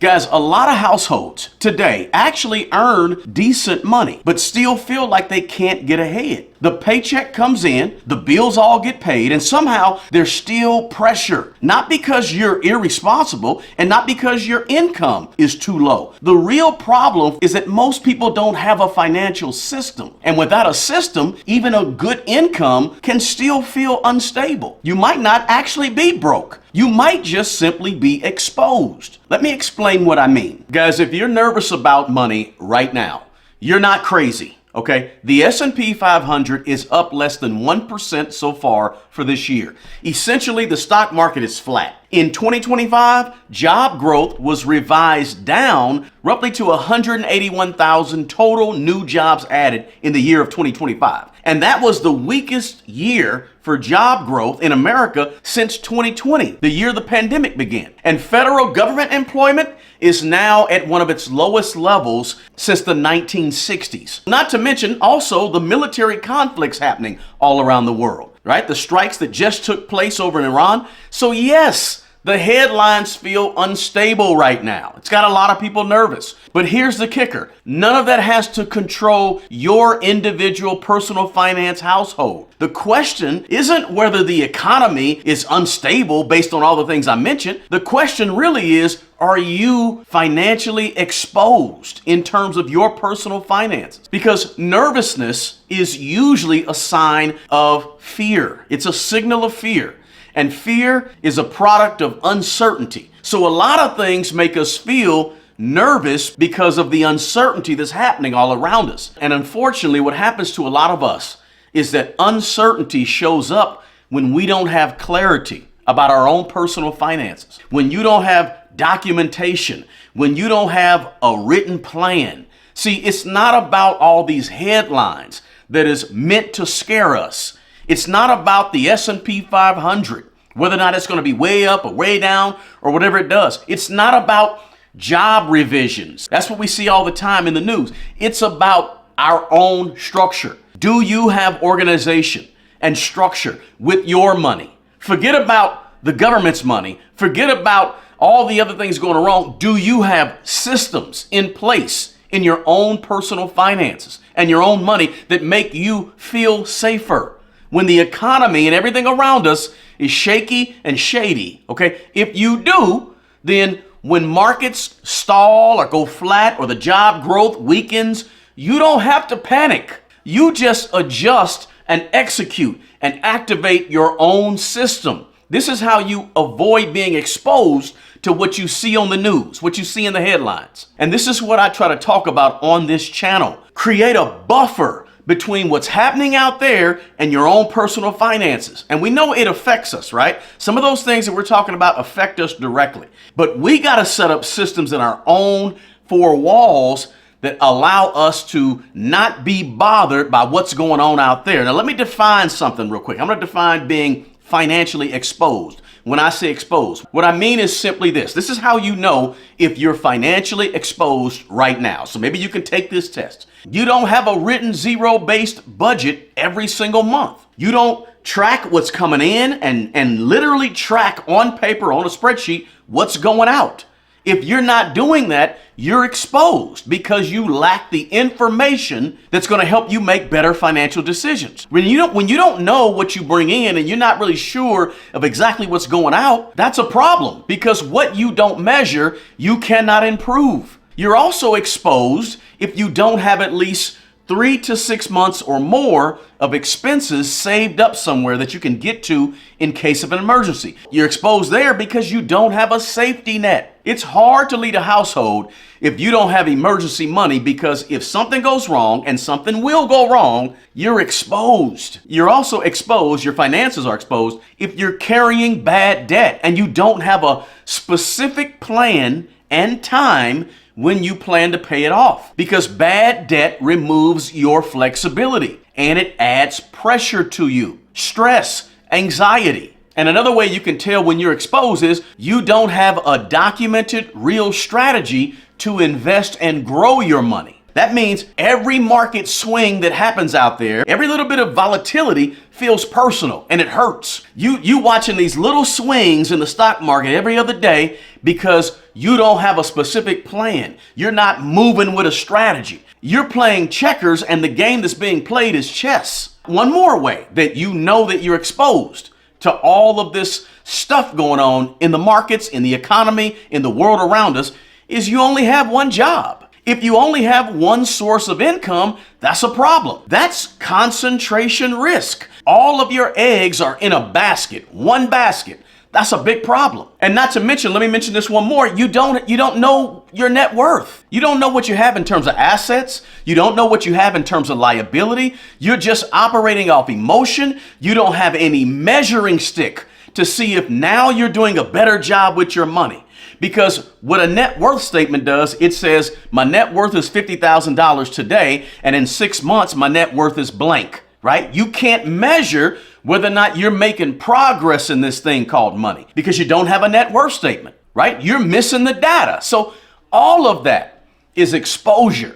Guys, a lot of households today actually earn decent money, but still feel like they can't get ahead. The paycheck comes in, the bills all get paid, and somehow there's still pressure. Not because you're irresponsible and not because your income is too low. The real problem is that most people don't have a financial system. And without a system, even a good income can still feel unstable. You might not actually be broke. You might just simply be exposed. Let me explain what I mean. Guys, if you're nervous about money right now, you're not crazy. Okay, the S&P 500 is up less than 1% so far for this year. Essentially, the stock market is flat. In 2025, job growth was revised down roughly to 181,000 total new jobs added in the year of 2025. And that was the weakest year for job growth in America since 2020, the year the pandemic began. And federal government employment is now at one of its lowest levels since the 1960s. Not to mention also the military conflicts happening all around the world, right? The strikes that just took place over in Iran. So yes, the headlines feel unstable right now. It's got a lot of people nervous. But here's the kicker. None of that has to control your individual personal finance household. The question isn't whether the economy is unstable based on all the things I mentioned. The question really is, are you financially exposed in terms of your personal finances? Because nervousness is usually a sign of fear. It's a signal of fear. And fear is a product of uncertainty. So a lot of things make us feel nervous because of the uncertainty that's happening all around us. And unfortunately, what happens to a lot of us is that uncertainty shows up when we don't have clarity about our own personal finances, when you don't have documentation, when you don't have a written plan. See, it's not about all these headlines that is meant to scare us. It's not about the S&P 500, whether or not it's going to be way up or way down or whatever it does. It's not about job revisions. That's what we see all the time in the news. It's about our own structure. Do you have organization and structure with your money? Forget about the government's money. Forget about all the other things going wrong. Do you have systems in place in your own personal finances and your own money that make you feel safer when the economy and everything around us is shaky and shady? Okay, if you do, then when markets stall or go flat or the job growth weakens, you don't have to panic. You just adjust and execute and activate your own system. This is how you avoid being exposed to what you see on the news, what you see in the headlines. And this is what I try to talk about on this channel. Create a buffer between what's happening out there and your own personal finances. And we know it affects us, right? Some of those things that we're talking about affect us directly. But we got to set up systems in our own four walls that allow us to not be bothered by what's going on out there. Now, let me define something real quick. I'm going to define being financially exposed. When I say exposed, what I mean is simply this. This is how you know if you're financially exposed right now. So maybe you can take this test. You don't have a written zero-based budget every single month. You don't track what's coming in and literally track on paper, on a spreadsheet, what's going out. If you're not doing that, you're exposed because you lack the information that's going to help you make better financial decisions. When you don't know what you bring in and you're not really sure of exactly what's going out, that's a problem because what you don't measure, you cannot improve. You're also exposed if you don't have at least 3 to 6 months or more of expenses saved up somewhere that you can get to in case of an emergency. You're exposed there because you don't have a safety net. It's hard to lead a household if you don't have emergency money because if something goes wrong, and something will go wrong, you're exposed. You're also exposed, your finances are exposed, if you're carrying bad debt and you don't have a specific plan and time when you plan to pay it off, because bad debt removes your flexibility and it adds pressure to you, stress, anxiety. And another way you can tell when you're exposed is you don't have a documented real strategy to invest and grow your money. That means every market swing that happens out there, every little bit of volatility feels personal and it hurts. You watching these little swings in the stock market every other day because you don't have a specific plan. You're not moving with a strategy. You're playing checkers and the game that's being played is chess. One more way that you know that you're exposed to all of this stuff going on in the markets, in the economy, in the world around us is you only have one job. If you only have one source of income, that's a problem. That's concentration risk. All of your eggs are in a basket, one basket. That's a big problem. And not to mention, let me mention this one more. You don't know your net worth. You don't know what you have in terms of assets. You don't know what you have in terms of liability. You're just operating off emotion. You don't have any measuring stick to see if now you're doing a better job with your money. Because what a net worth statement does, it says my net worth is $50,000 today, and in 6 months, my net worth is blank, right? You can't measure whether or not you're making progress in this thing called money because you don't have a net worth statement, right? You're missing the data. So all of that is exposure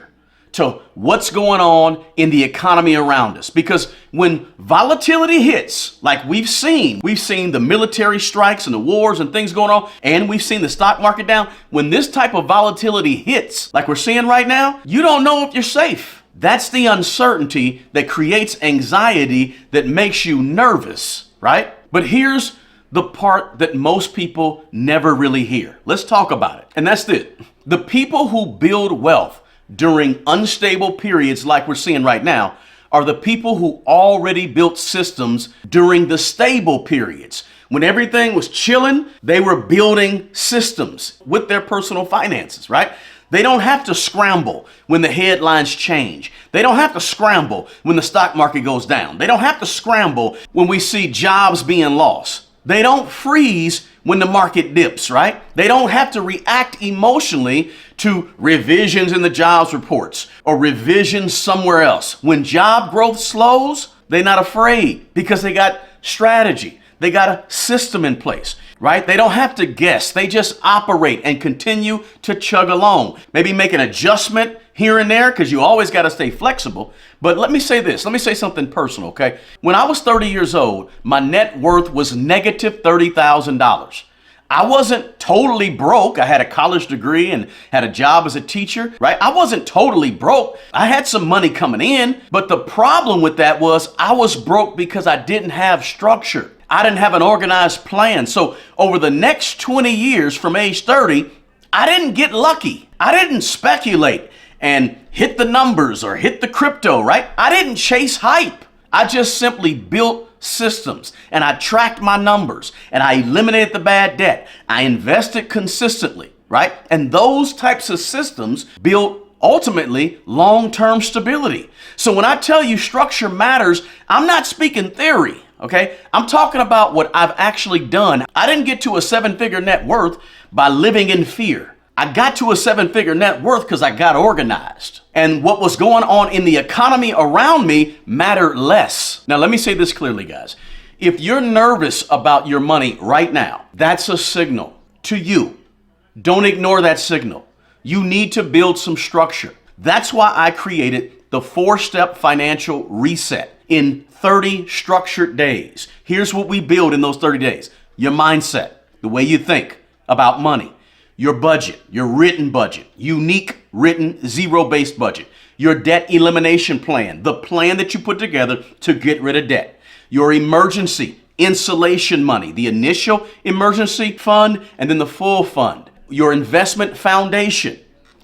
to what's going on in the economy around us. Because when volatility hits, like we've seen the military strikes and the wars and things going on, and we've seen the stock market down. When this type of volatility hits, like we're seeing right now, you don't know if you're safe. That's the uncertainty that creates anxiety that makes you nervous, right? But here's the part that most people never really hear. Let's talk about it. And that's it. The people who build wealth during unstable periods like we're seeing right now are the people who already built systems during the stable periods. When everything was chilling, they were building systems with their personal finances, right? They don't have to scramble when the headlines change. They don't have to scramble when the stock market goes down. They don't have to scramble when we see jobs being lost. They don't freeze when the market dips, right? They don't have to react emotionally to revisions in the jobs reports or revisions somewhere else. When job growth slows, they're not afraid because they got strategy. They got a system in place, right? They don't have to guess. They just operate and continue to chug along. Maybe make an adjustment here and there because you always got to stay flexible. But let me say this. Let me say something personal, okay? When I was 30 years old, my net worth was negative $30,000. I wasn't totally broke. I had a college degree and had a job as a teacher, right? I wasn't totally broke. I had some money coming in, but the problem with that was I was broke because I didn't have structure. I didn't have an organized plan. So over the next 20 years from age 30, I didn't get lucky. I didn't speculate and hit the numbers or hit the crypto, right? I didn't chase hype. I just simply built systems and I tracked my numbers and I eliminated the bad debt. I invested consistently, right? And those types of systems built ultimately long-term stability. So when I tell you structure matters, I'm not speaking theory, okay? I'm talking about what I've actually done. I didn't get to a 7-figure net worth by living in fear. I got to a 7-figure net worth because I got organized. And what was going on in the economy around me mattered less. Now, let me say this clearly, guys. If you're nervous about your money right now, that's a signal to you. Don't ignore that signal. You need to build some structure. That's why I created the 4-step financial reset in 30 structured days. Here's what we build in those 30 days. Your mindset, the way you think about money. Your budget, your written budget, unique written zero-based budget, your debt elimination plan, the plan that you put together to get rid of debt, your emergency insulation money, the initial emergency fund and then the full fund, your investment foundation.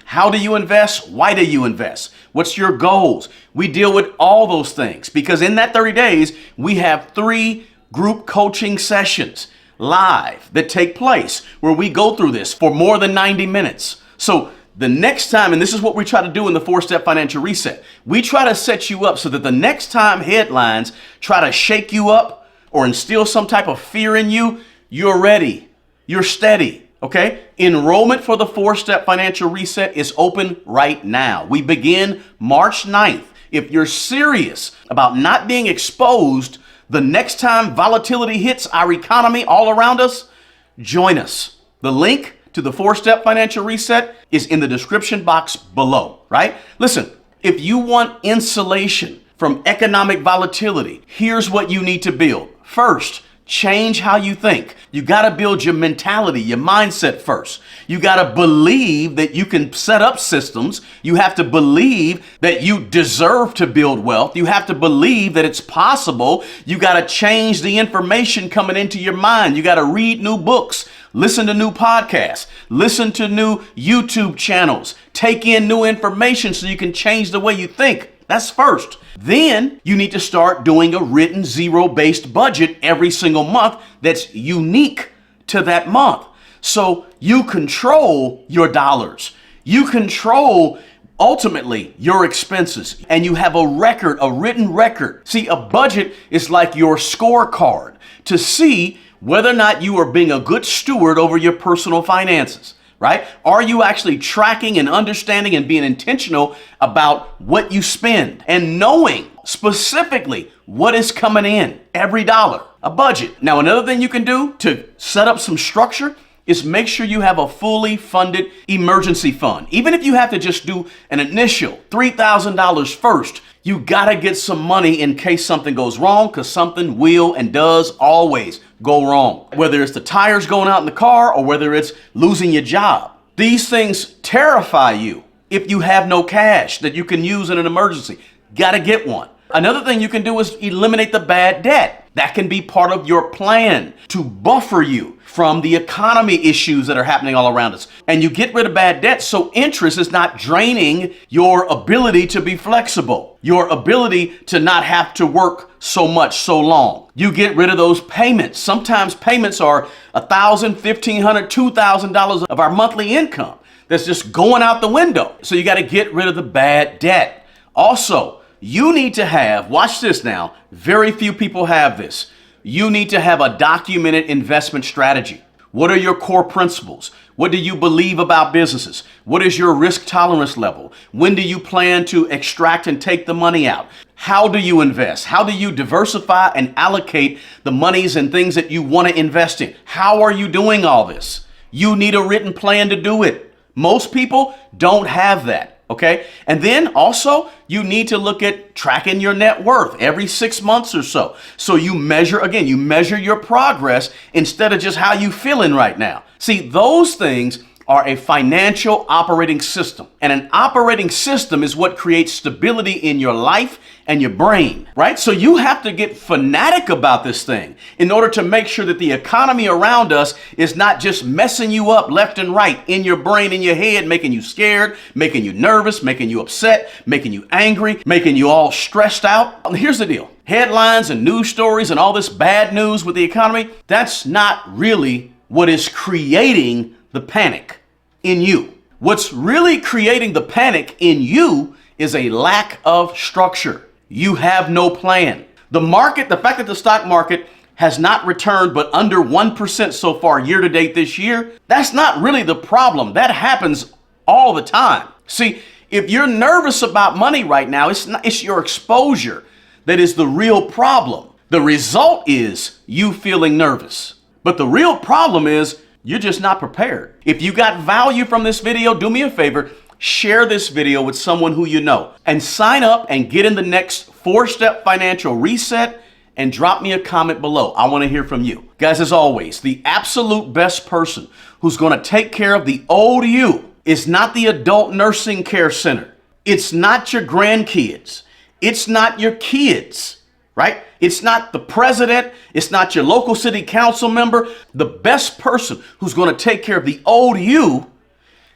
How do you invest? Why do you invest? What's your goals? We deal with all those things because in that 30 days, we have 3 group coaching sessions live that take place where we go through this for more than 90 minutes. So the next time, and this is what we try to do in the 4-step financial reset, we try to set you up so that the next time headlines try to shake you up or instill some type of fear in you, you're ready, you're steady, okay? Enrollment for the 4-step financial reset is open right now. We begin March 9th. If you're serious about not being exposed the next time volatility hits our economy all around us, join us. The link to to the 4-step financial reset is in the description box below, right? Listen, if you want insulation from economic volatility, here's what you need to build. First, change how you think. You got to build your mentality, your mindset first. You got to believe that you can set up systems. You have to believe that you deserve to build wealth. You have to believe that it's possible. You got to change the information coming into your mind. You got to read new books, listen to new podcasts, listen to new YouTube channels, take in new information so you can change the way you think. That's first. Then you need to start doing a written zero-based budget every single month that's unique to that month. So you control your dollars. You control ultimately your expenses, and you have a record, a written record. See, a budget is like your scorecard to see whether or not you are being a good steward over your personal finances. Right? Are you actually tracking and understanding and being intentional about what you spend and knowing specifically what is coming in every dollar? A budget. Now, another thing you can do to set up some structure is make sure you have a fully funded emergency fund. Even if you have to just do an initial $3,000 first, you gotta get some money in case something goes wrong, because something will and does always go wrong. Whether it's the tires going out in the car or whether it's losing your job. These things terrify you if you have no cash that you can use in an emergency. Gotta get one. Another thing you can do is eliminate the bad debt. That can be part of your plan to buffer you from the economy issues that are happening all around us. And you get rid of bad debt so interest is not draining your ability to be flexible, your ability to not have to work so much, so long. You get rid of those payments. Sometimes payments are $1,000, $1,500, $2,000 of our monthly income that's just going out the window. So you got to get rid of the bad debt. Also, you need to have, watch this now, very few people have this. You need to have a documented investment strategy. What are your core principles? What do you believe about businesses? What is your risk tolerance level? When do you plan to extract and take the money out? How do you invest? How do you diversify and allocate the monies and things that you want to invest in? How are you doing all this? You need a written plan to do it. Most people don't have that. Okay. And then also you need to look at tracking your net worth every 6 months or so. So you measure, again, you measure your progress instead of just how you feeling right now. See, those things are a financial operating system. And an operating system is what creates stability in your life and your brain, right? So you have to get fanatic about this thing in order to make sure that the economy around us is not just messing you up left and right in your brain, in your head, making you scared, making you nervous, making you upset, making you angry, making you all stressed out. Here's the deal. Headlines and news stories and all this bad news with the economy, that's not really what is creating the panic in you. What's really creating the panic in you is a lack of structure. You have no plan. The market, the fact that the stock market has not returned but under 1% so far year to date this year, that's not really the problem. That happens all the time. See, if you're nervous about money right now, it's your exposure that is the real problem. The result is you feeling nervous. But the real problem is you're just not prepared. If you got value from this video, do me a favor, share this video with someone who you know and sign up and get in the next 4-step financial reset and drop me a comment below. I want to hear from you. Guys, as always, the absolute best person who's going to take care of the old you is not the adult nursing care center. It's not your grandkids. It's not your kids, right? It's not the president. It's not your local city council member. The best person who's going to take care of the old you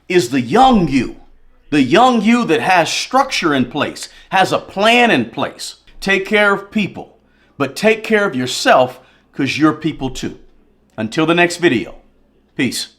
is the young you. The young you that has structure in place, has a plan in place. Take care of people, but take care of yourself because you're people too. Until the next video, peace.